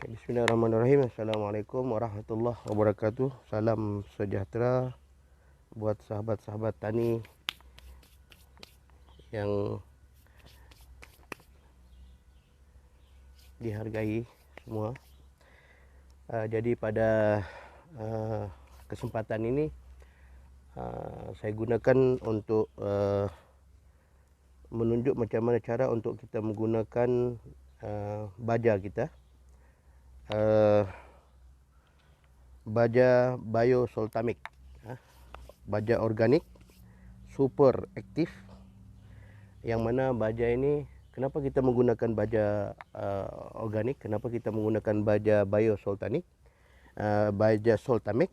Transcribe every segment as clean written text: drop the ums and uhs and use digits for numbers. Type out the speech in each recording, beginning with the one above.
Bismillahirrahmanirrahim. Assalamualaikum warahmatullahi wabarakatuh. Salam sejahtera buat sahabat-sahabat tani yang dihargai semua. Jadi pada kesempatan ini saya gunakan untuk menunjuk macam mana cara untuk kita menggunakan baja kita. Baja Biosoltamic, baja organik super aktif, yang mana baja ini, kenapa kita menggunakan baja organik, kenapa kita menggunakan baja Biosoltamic, baja Soltamic.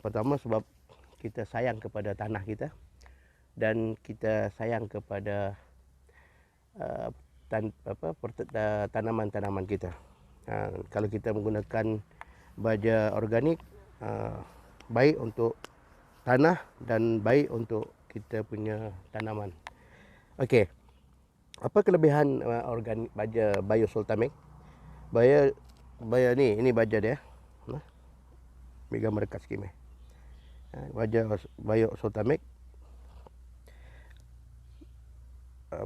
Pertama sebab kita sayang kepada tanah kita dan kita sayang kepada tanaman-tanaman kita. Kalau kita menggunakan baja organik, baik untuk tanah dan baik untuk kita punya tanaman. Okey, apa kelebihan organik baja Biosoltamic? Baja ni baja dia. Ambil gambar dekat sikit ni. Baja Biosoltamic.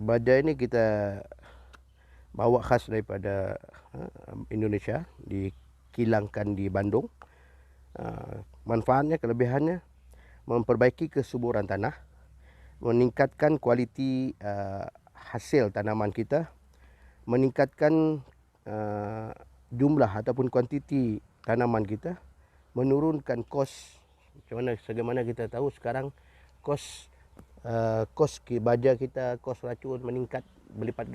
Baja ini kita bawa khas daripada Indonesia, dikilangkan di Bandung. Manfaatnya, kelebihannya, memperbaiki kesuburan tanah, meningkatkan kualiti hasil tanaman kita, meningkatkan jumlah ataupun kuantiti tanaman kita, menurunkan kos. Sebagaimana kita tahu sekarang kos baja kita, kos racun meningkat berlipat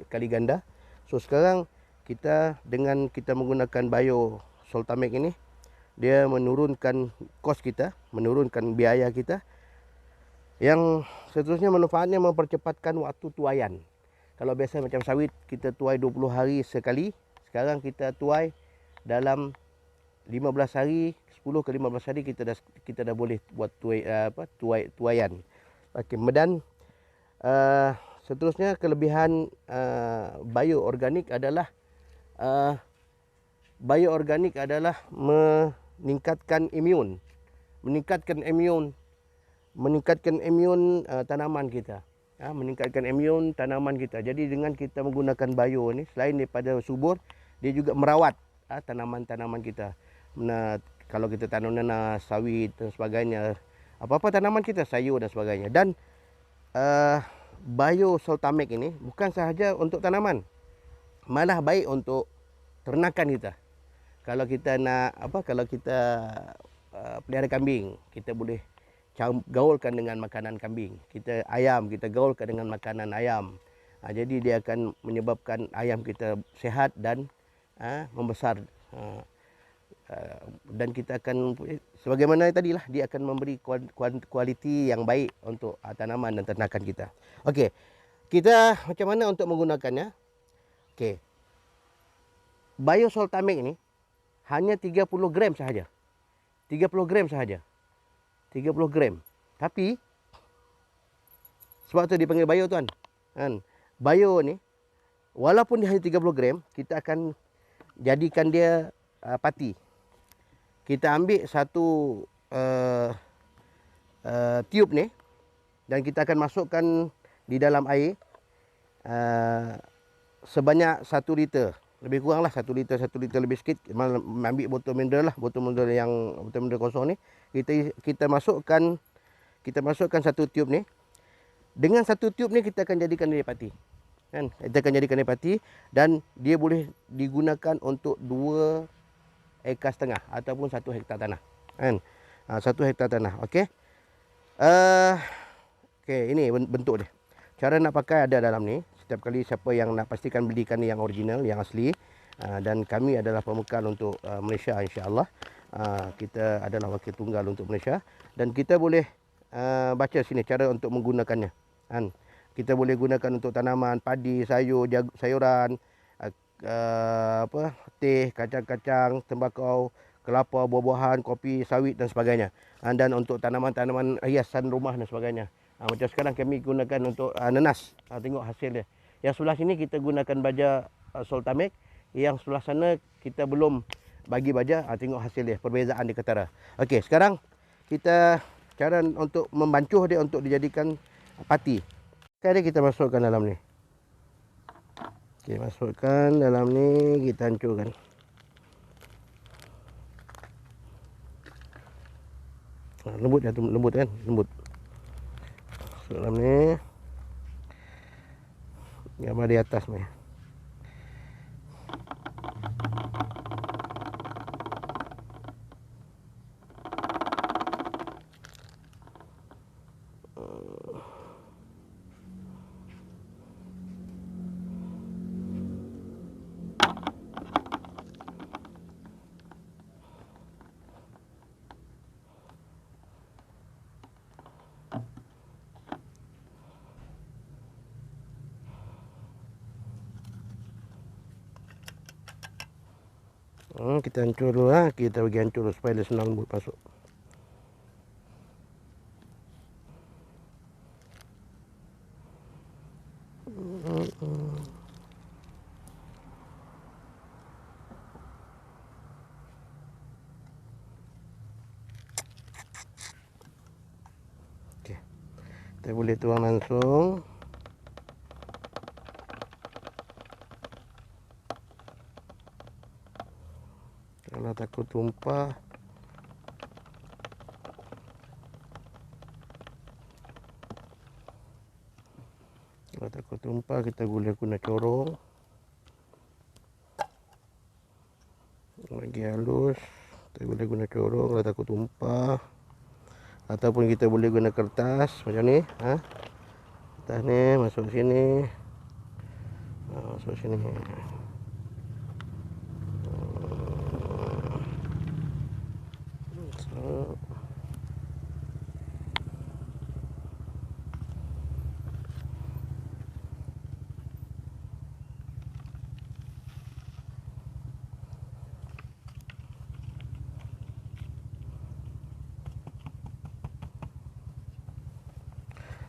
kali ganda. So sekarang kita dengan kita menggunakan Biosoltamic ini, dia menurunkan kos kita, menurunkan biaya kita. Yang seterusnya manfaatnya mempercepatkan waktu tuaian. Kalau biasa macam sawit kita tuai 20 hari sekali, sekarang kita tuai dalam 15 hari, 10 ke 15 hari kita dah boleh buat tuaian. Okey, dan seterusnya kelebihan bioorganik adalah meningkatkan imun, tanaman kita. Meningkatkan imun tanaman kita. Jadi dengan kita menggunakan bio ni, selain daripada subur, dia juga merawat tanaman-tanaman kita. Kalau kita tanam nanas, sawit dan sebagainya, apa-apa tanaman kita, sayur dan sebagainya. Dan Biosoltamic ini bukan sahaja untuk tanaman, malah baik untuk ternakan kita. Kalau kita nak kalau kita pelihara kambing, kita boleh gaulkan dengan makanan kambing. Kita gaulkan dengan makanan ayam. Jadi dia akan menyebabkan ayam kita sihat dan membesar. Dan kita akan, sebagaimana tadilah, dia akan memberi kualiti yang baik untuk tanaman dan ternakan kita. Okey, kita macam mana untuk menggunakannya? Okey, Biosoltamic ini hanya 30 gram sahaja. 30 gram sahaja. 30 gram. Tapi sebab tu dipanggil bio, tuan. Bio ni walaupun dia hanya 30 gram, kita akan jadikan dia pati. Kita ambil satu tiup ni dan kita akan masukkan di dalam air sebanyak 1 liter. Lebih kuranglah 1 liter lebih sikit. Ambil botol mineral lah, botol mineral kosong ni. Kita masukkan satu tiup ni. Dengan satu tiup ni kita akan jadikan dia pati. Kita akan jadikan dia pati dan dia boleh digunakan untuk 2,5 ekar ataupun 1 hektar tanah. 1 hektar tanah. Okey. Okey, ini bentuk dia. Cara nak pakai ada dalam ni. Setiap kali siapa yang nak pastikan belikan yang original, yang asli. Dan kami adalah pemekal untuk Malaysia, insya-Allah. Kita adalah wakil tunggal untuk Malaysia dan kita boleh baca sini cara untuk menggunakannya. Kita boleh gunakan untuk tanaman padi, sayuran, teh, kacang-kacang, tembakau, kelapa, buah-buahan, kopi, sawit dan sebagainya. Dan untuk tanaman-tanaman hiasan rumah dan sebagainya. Macam sekarang kami gunakan untuk nanas. Tengok hasil dia. Yang sebelah sini kita gunakan baja Soltamic. Yang sebelah sana kita belum bagi baja. Tengok hasil dia, perbezaan di ketara. Okey, sekarang kita cara untuk membancuh dia untuk dijadikan pati. Sekarang kita masukkan dalam ni. Okey, masukkan dalam ni, kita hancurkan. Lembut ya, lembut kan? Lembut. Masuk dalam ni. Gambar di atas ni. Kita hancur dulu lah. Kita bagi hancur dulu supaya dia senang masuk. Okey. Kita boleh tuang langsung. Kalau takut tumpah. Kalau takut tumpah, kita boleh guna corong. Lagi halus. Kita boleh guna corong kalau takut tumpah. Ataupun kita boleh guna kertas macam ni. Kertas ni masuk sini. Masuk sini.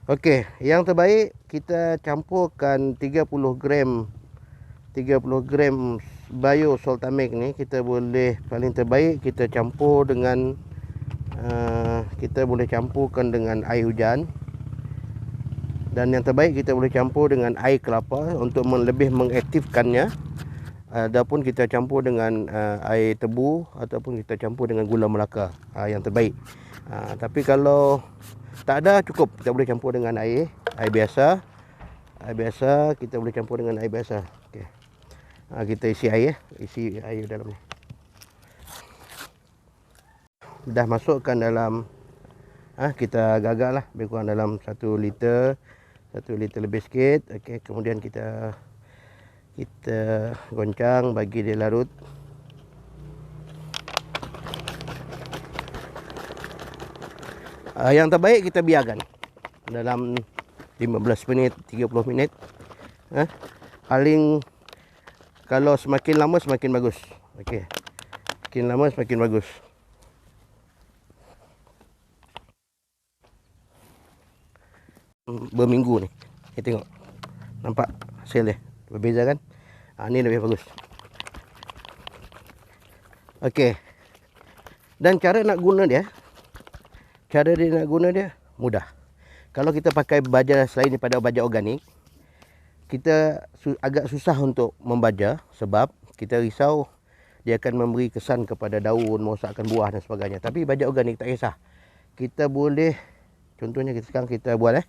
Okey, yang terbaik kita campurkan 30 gram bio Soltamec ni. Kita boleh, paling terbaik kita campur dengan kita boleh campurkan dengan air hujan. Dan yang terbaik kita boleh campur dengan air kelapa untuk lebih mengaktifkannya. Ataupun kita campur dengan air tebu ataupun kita campur dengan gula melaka. Yang terbaik. Tapi kalau tak ada, cukup kita boleh campur dengan air biasa. Air biasa kita boleh campur dengan air biasa. Okey. Kita isi air dalam ni. Dah masukkan dalam kita gagal lah lebih kurang dalam 1 liter lebih sikit. Okey, kemudian kita goncang bagi dia larut. Yang terbaik kita biarkan dalam 15 minit, 30 minit. Paling kalau semakin lama semakin bagus. Okey. Semakin lama semakin bagus. Berminggu ni. Kita tengok. Nampak hasil dia. Berbeza kan? Ni lebih bagus. Okey. Dan cara nak guna dia mudah. Kalau kita pakai baja selain daripada baja organik, kita agak susah untuk membaja sebab kita risau dia akan memberi kesan kepada daun, merosakkan buah dan sebagainya. Tapi baja organik tak kisah. Kita boleh, contohnya sekarang kita buat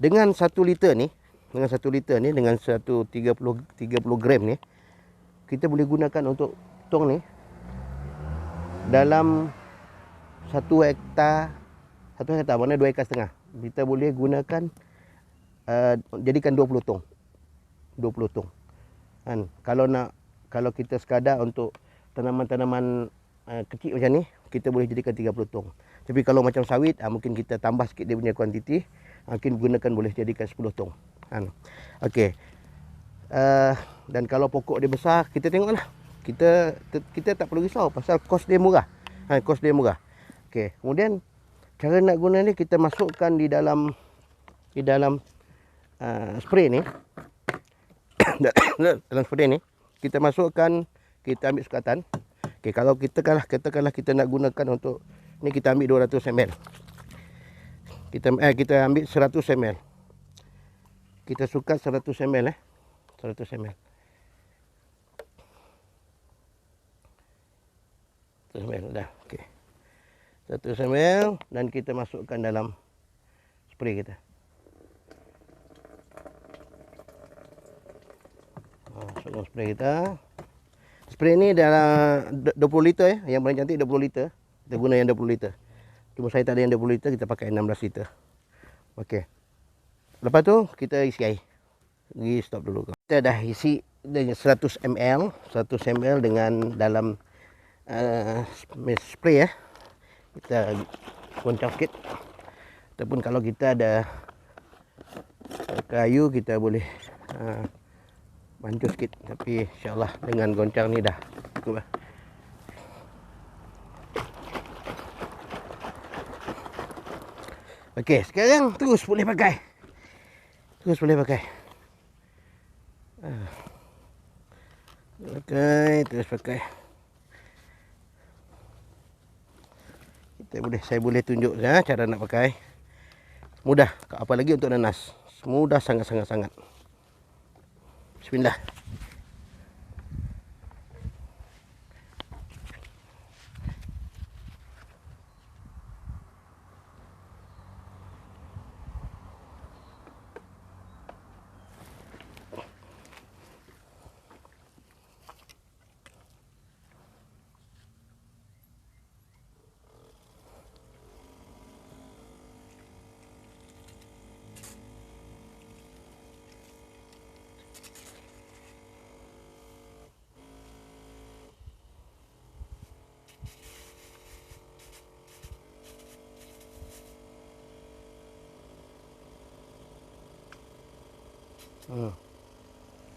dengan 1 liter ni, dengan 1 30 gram ni, kita boleh gunakan untuk tong ni dalam 1 hektar. 1 hektar mana 2,5 ekar. Kita boleh gunakan jadikan 20 tong. 20 tong. Kan? Kalau kita sekadar untuk tanaman-tanaman kecil macam ni, kita boleh jadikan 30 tong. Tapi kalau macam sawit, mungkin kita tambah sikit dia punya kuantiti. Mungkin gunakan boleh jadikan 10 tong. Kan? Okey. Dan kalau pokok dia besar, kita tengoklah. Kita tak perlu risau pasal kos dia murah. Kos dia murah. Okey, kemudian cara nak guna ni, kita masukkan di dalam spray ni. Dalam spray ni kita masukkan, kita ambil sukatan. Okey, kalau katakanlah kita nak gunakan untuk ni, kita ambil 200 ml. Kita ambil 100 ml. Kita sukat 100 ml 100 ml. 100 ml dah. Okey. 100 ml dan kita masukkan dalam spray kita. Masukkan spray kita. Spray ni dah 20 liter yang paling cantik 20 liter. Kita guna yang 20 liter. Cuma saya tak ada yang 20 liter, kita pakai 16 liter. Okey. Lepas tu kita isi air. Pergi stop dulu. Kita dah isi 100 ml, 100 ml dengan dalam spray Kita goncang sikit. Ataupun kalau kita ada kayu, kita boleh bancuh sikit, tapi insyaAllah dengan goncang ni dah cukup. Okey, sekarang terus boleh pakai. Terus boleh pakai. Terus pakai. Saya boleh tunjuk cara nak pakai. Mudah, apalagi untuk nanas. Mudah sangat. Bismillah.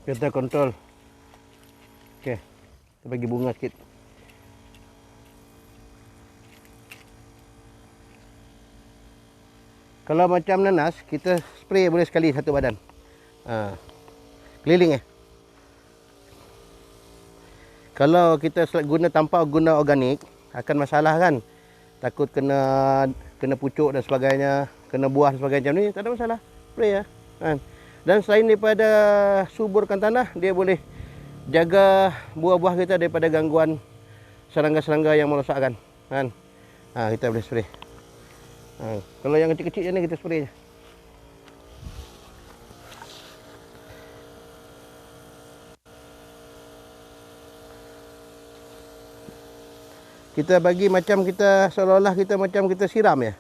Kita kontrol. Okey, kita bagi bunga sikit. Kalau macam nanas, kita spray boleh sekali satu badan. Keliling Kalau kita guna tanpa guna organik, akan masalah kan. Takut kena pucuk dan sebagainya, kena buah dan sebagainya. Macam ni tak ada masalah. Spray kan. Dan selain daripada suburkan tanah, dia boleh jaga buah-buah kita daripada gangguan serangga-serangga yang merosakkan. Kan? Kita boleh spray. Kalau yang kecil-kecil ni kita spray je. Kita bagi macam kita seolah-olah kita macam kita siram ya.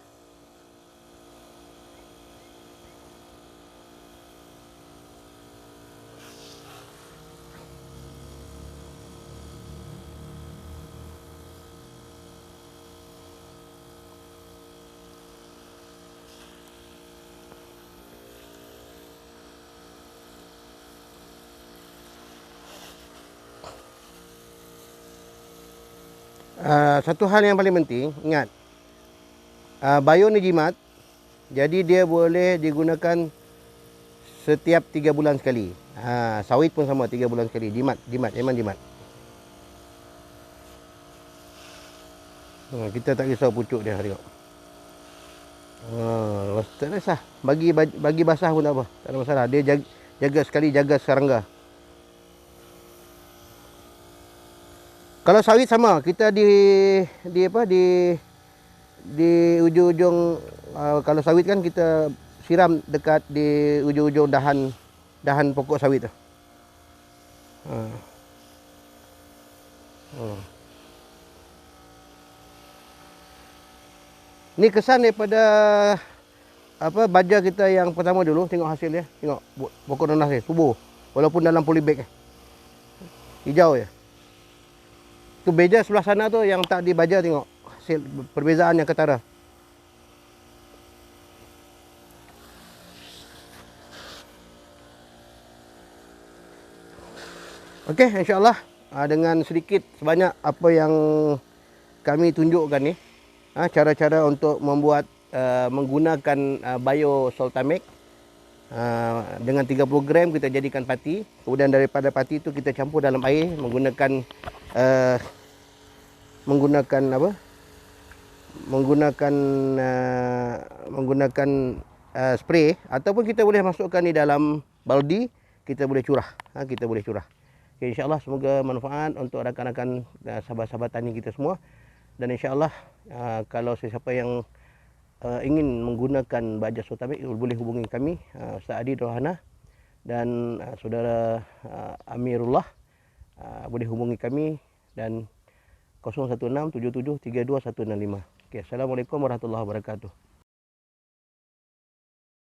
Satu hal yang paling penting, ingat, bio ni jimat, jadi dia boleh digunakan setiap 3 bulan sekali. Sawit pun sama, 3 bulan sekali. Jimat, memang jimat. Kita tak risau pucuk dia, tengok. Tak kisah, bagi basah pun tak apa, tak ada masalah. Dia jaga sekali, jaga serangga. Kalau sawit sama, kita di ujung-ujung, kalau sawit kan kita siram dekat di ujung-ujung dahan pokok sawit tu. Ni kesan daripada baja kita yang pertama dulu. Tengok hasil dia, tengok pokok nanas ni subur, walaupun dalam polybag hijau je. Tu beja sebelah sana tu yang tak dibaja, tengok hasil perbezaan yang ketara. Okey, insya-Allah dengan sedikit sebanyak apa yang kami tunjukkan ni, cara-cara untuk membuat menggunakan bio Soltamec Dengan 30 gram kita jadikan pati. Kemudian daripada pati itu kita campur dalam air menggunakan spray, ataupun kita boleh masukkan di dalam baldi, kita boleh curah. Okay, InsyaAllah semoga manfaat untuk rakan-rakan sahabat-sahabat tani kita semua. Dan insyaAllah kalau sesiapa yang ingin menggunakan baja Sultamik, boleh hubungi kami, Ustaz Adi Rohana dan saudara Amirullah. Boleh hubungi kami dan 016 77 32 165. Okay, Assalamualaikum warahmatullahi wabarakatuh.